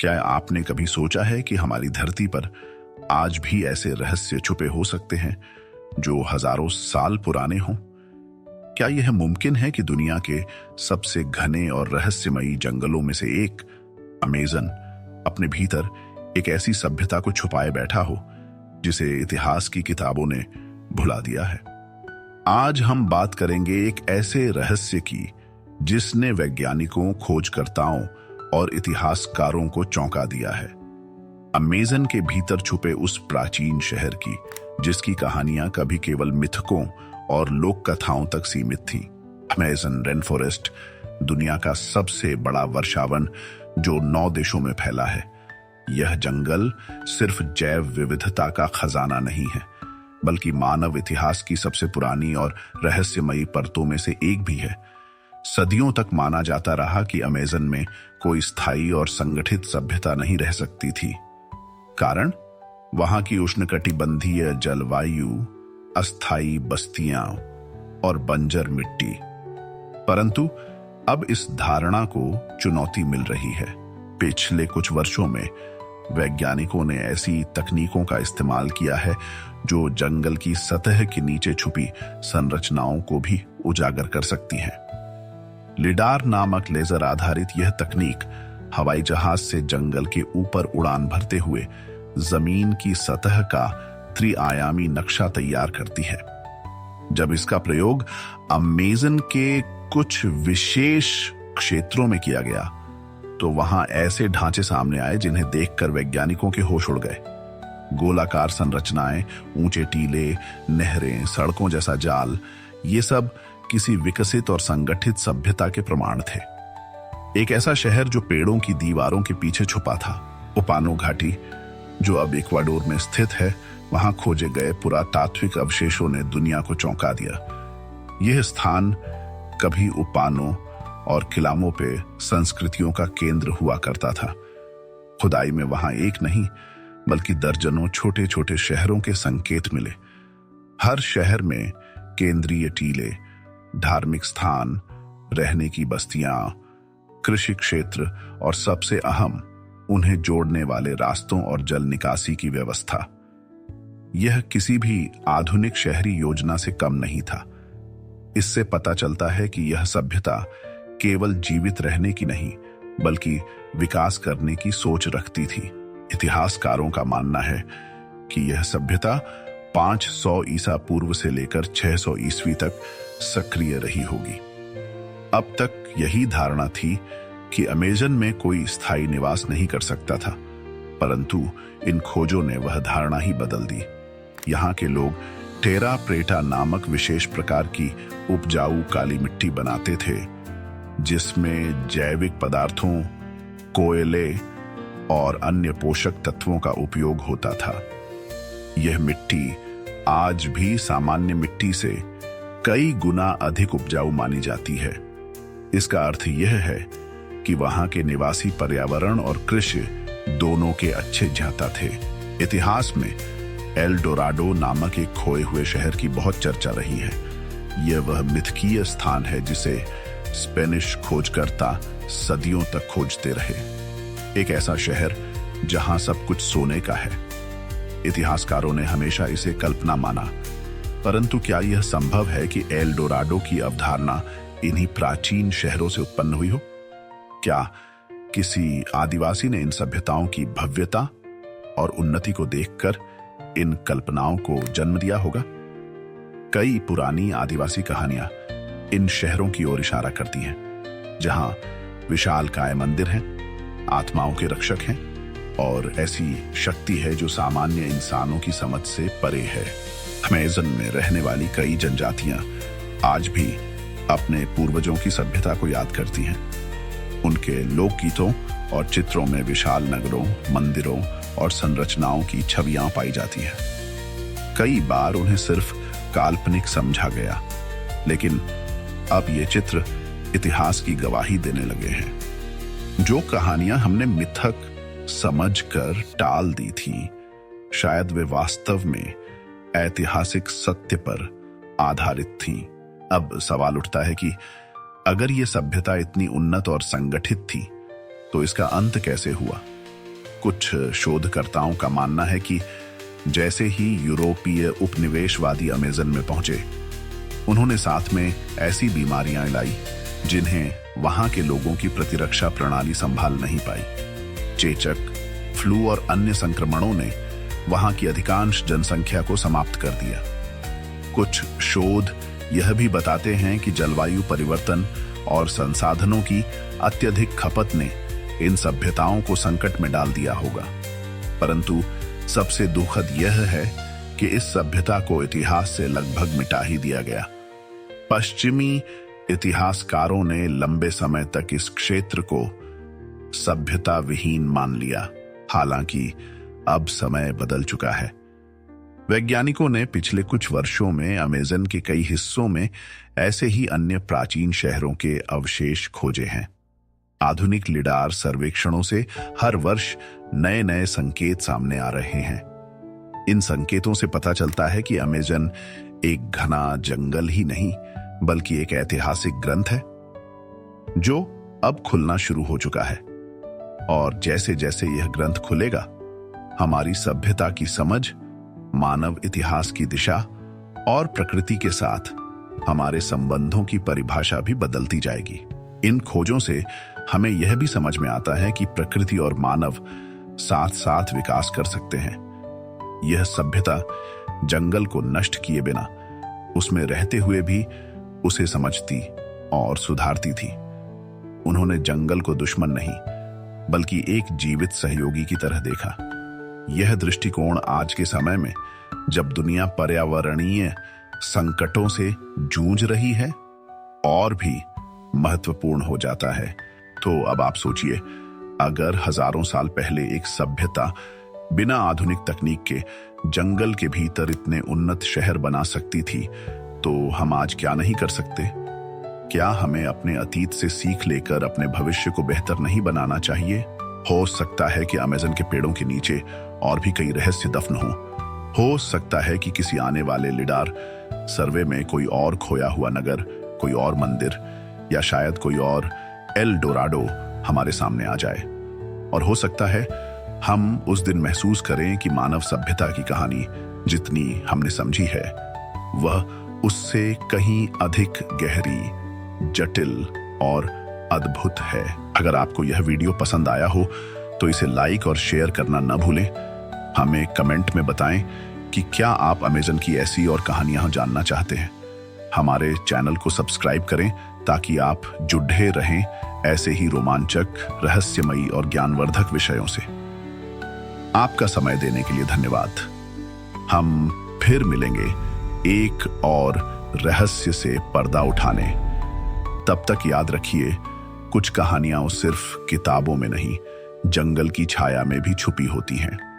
क्या आपने कभी सोचा है कि हमारी धरती पर आज भी ऐसे रहस्य छुपे हो सकते हैं जो हजारों साल पुराने हों? क्या यह मुमकिन है कि दुनिया के सबसे घने और रहस्यमयी जंगलों में से एक अमेज़न अपने भीतर एक ऐसी सभ्यता को छुपाए बैठा हो जिसे इतिहास की किताबों ने भुला दिया है? आज हम बात करेंगे एक ऐसे रहस्य की जिसने वैज्ञानिकों, खोजकर्ताओं और इतिहासकारों को चौंका दिया है। अमेज़न के भीतर छुपे उस प्राचीन शहर की जिसकी कहानियां कभी केवल मिथकों और लोक कथाओं तक सीमित थी। अमेज़न रेन फॉरेस्ट दुनिया का सबसे बड़ा वर्षावन जो 9 देशों में फैला है। यह जंगल सिर्फ जैव विविधता का खजाना नहीं है, बल्कि मानव इतिहास की सबसे पुरानी और रहस्यमयी परतों में से एक भी है। सदियों तक माना जाता रहा कि अमेज़न में कोई स्थायी और संगठित सभ्यता नहीं रह सकती थी। कारण वहां की उष्णकटिबंधीय जलवायु, अस्थायी बस्तियां और बंजर मिट्टी। परंतु अब इस धारणा को चुनौती मिल रही है। पिछले कुछ वर्षों में वैज्ञानिकों ने ऐसी तकनीकों का इस्तेमाल किया है जो जंगल की सतह के नीचे छुपी संरचनाओं को भी उजागर कर सकती हैं। लिडार नामक लेजर आधारित यह तकनीक हवाई जहाज से जंगल के ऊपर उड़ान भरते हुए जमीन की सतह का त्रिआयामी नक्शा तैयार करती है। जब इसका प्रयोग अमेज़न के कुछ विशेष क्षेत्रों में किया गया तो वहां ऐसे ढांचे सामने आए जिन्हें देखकर वैज्ञानिकों के होश उड़ गए। गोलाकार संरचनाएं, ऊंचे टीले, नहरें, सड़कों जैसा जाल, ये सब किसी विकसित और संगठित सभ्यता के प्रमाण थे। एक ऐसा शहर जो पेड़ों की दीवारों के पीछे छुपा था। उपानो घाटी जो अब इक्वाडोर में स्थित है, वहां खोजे गए पुरातात्विक अवशेषों ने दुनिया को चौंका दिया। यह स्थान कभी उपानो और किलामो पे संस्कृतियों का केंद्र हुआ करता था। खुदाई में वहां एक नहीं बल्कि दर्जनों छोटे छोटे शहरों के संकेत मिले। हर शहर में केंद्रीय टीले, धार्मिक स्थान, रहने की बस्तियां, कृषि क्षेत्र और सबसे अहम उन्हें जोड़ने वाले रास्तों और जल निकासी की व्यवस्था। यह किसी भी आधुनिक शहरी योजना से कम नहीं था। इससे पता चलता है कि यह सभ्यता केवल जीवित रहने की नहीं बल्कि विकास करने की सोच रखती थी। इतिहासकारों का मानना है कि यह सभ्यता 500 ईसा पूर्व से लेकर 600 ईस्वी तक सक्रिय रही होगी। अब तक यही धारणा थी कि अमेज़न में कोई स्थायी निवास नहीं कर सकता था, परंतु इन खोजों ने वह धारणा ही बदल दी। यहाँ के लोग टेरा प्रेटा नामक विशेष प्रकार की उपजाऊ काली मिट्टी बनाते थे जिसमें जैविक पदार्थों, कोयले और अन्य पोषक तत्वों का उपयोग होता था। यह मिट्टी आज भी सामान्य मिट्टी से कई गुना अधिक उपजाऊ मानी जाती है। इसका अर्थ यह है कि वहां के निवासी पर्यावरण और कृषि दोनों के अच्छे ज्ञाता थे। इतिहास में एल डोराडो नामक एक खोए हुए शहर की बहुत चर्चा रही है। यह वह मिथकीय स्थान है जिसे स्पेनिश खोजकर्ता सदियों तक खोजते रहे। एक ऐसा शहर जहां सब कुछ सोने का है। इतिहासकारों ने हमेशा इसे कल्पना माना, परंतु क्या यह संभव है कि एल डोराडो की अवधारणा इन्हीं प्राचीन शहरों से उत्पन्न हुई हो? क्या किसी आदिवासी ने इन सभ्यताओं की भव्यता और उन्नति को देखकर इन कल्पनाओं को जन्म दिया होगा? कई पुरानी आदिवासी कहानियां इन शहरों की ओर इशारा करती हैं, जहां विशालकाय मंदिर हैं, आत्माओं के रक्षक हैं और ऐसी शक्ति है जो सामान्य इंसानों की समझ से परे है। अमेज़न में रहने वाली कई जनजातियां आज भी अपने पूर्वजों की सभ्यता को याद करती हैं। उनके लोकगीतों और चित्रों में विशाल नगरों, मंदिरों और संरचनाओं की छवियां पाई जाती हैं। कई बार उन्हें सिर्फ काल्पनिक समझा गया, लेकिन अब ये चित्र इतिहास की गवाही देने लगे हैं। जो कहानियां हमने मिथक समझकर टाल दी थी, शायद वे वास्तव में ऐतिहासिक सत्य पर आधारित थीं। अब सवाल उठता है कि अगर ये सभ्यता इतनी उन्नत और संगठित थी, तो इसका अंत कैसे हुआ? कुछ शोधकर्ताओं का मानना है कि जैसे ही यूरोपीय उपनिवेशवादी अमेजन में पहुंचे, उन्होंने साथ में ऐसी बीमारियां लाई जिन्हें वहां के लोगों की प्रतिरक्षा प्रणाली संभाल नहीं पाई। चेचक, फ्लू और अन्य संक्रमणों ने वहां की अधिकांश जनसंख्या को समाप्त कर दिया। कुछ शोध यह भी बताते हैं कि जलवायु परिवर्तन और संसाधनों की अत्यधिक खपत ने इन सभ्यताओं को संकट में डाल दिया होगा। परंतु सबसे दुखद यह है कि इस सभ्यता को इतिहास से लगभग मिटा ही दिया गया। पश्चिमी इतिहासकारों ने लंबे समय तक इस क्षेत्र को सभ्यता विहीन मान लिया। हालांकि अब समय बदल चुका है। वैज्ञानिकों ने पिछले कुछ वर्षों में अमेज़न के कई हिस्सों में ऐसे ही अन्य प्राचीन शहरों के अवशेष खोजे हैं। आधुनिक लिडार सर्वेक्षणों से हर वर्ष नए नए संकेत सामने आ रहे हैं। इन संकेतों से पता चलता है कि अमेज़न एक घना जंगल ही नहीं, बल्कि एक ऐतिहासिक ग्रंथ है जो अब खुलना शुरू हो चुका है। और जैसे जैसे यह ग्रंथ खुलेगा, हमारी सभ्यता की समझ, मानव इतिहास की दिशा और प्रकृति के साथ हमारे संबंधों की परिभाषा भी बदलती जाएगी। इन खोजों से हमें यह भी समझ में आता है कि प्रकृति और मानव साथ साथ विकास कर सकते हैं। यह सभ्यता जंगल को नष्ट किए बिना उसमें रहते हुए भी उसे समझती और सुधारती थी। उन्होंने जंगल को दुश्मन नहीं, बल्कि एक जीवित सहयोगी की तरह देखा। यह दृष्टिकोण आज के समय में, जब दुनिया पर्यावरणीय संकटों से जूझ रही है, और भी महत्वपूर्ण हो जाता है। तो अब आप सोचिए, अगर हजारों साल पहले एक सभ्यता बिना आधुनिक तकनीक के जंगल के भीतर इतने उन्नत शहर बना सकती थी, तो हम आज क्या नहीं कर सकते? क्या हमें अपने अतीत से सीख लेकर अपने भविष्य को बेहतर नहीं बनाना चाहिए? हो सकता है कि अमेज़न के पेड़ों के नीचे और भी कई रहस्य दफन हो सकता है कि किसी आने वाले लिडार सर्वे में कोई और खोया हुआ नगर, कोई और मंदिर, या शायद कोई और एल डोराडो हमारे सामने आ जाए। और हो सकता है हम उस दिन महसूस करें कि मानव सभ्यता की कहानी जितनी हमने समझी है, वह उससे कहीं अधिक गहरी, जटिल और अद्भुत है। अगर आपको यह वीडियो पसंद आया हो तो इसे लाइक और शेयर करना न भूलें। हमें कमेंट में बताएं कि क्या आप अमेज़न की ऐसी और कहानियां जानना चाहते हैं। हमारे चैनल को सब्सक्राइब करें ताकि आप जुड़े रहें ऐसे ही रोमांचक, रहस्यमयी और ज्ञानवर्धक विषयों से। आपका समय देने के लिए धन्यवाद। हम फिर मिलेंगे एक और रहस्य से पर्दा उठाने। तब तक याद रखिए, कुछ कहानियां सिर्फ किताबों में नहीं, जंगल की छाया में भी छुपी होती हैं।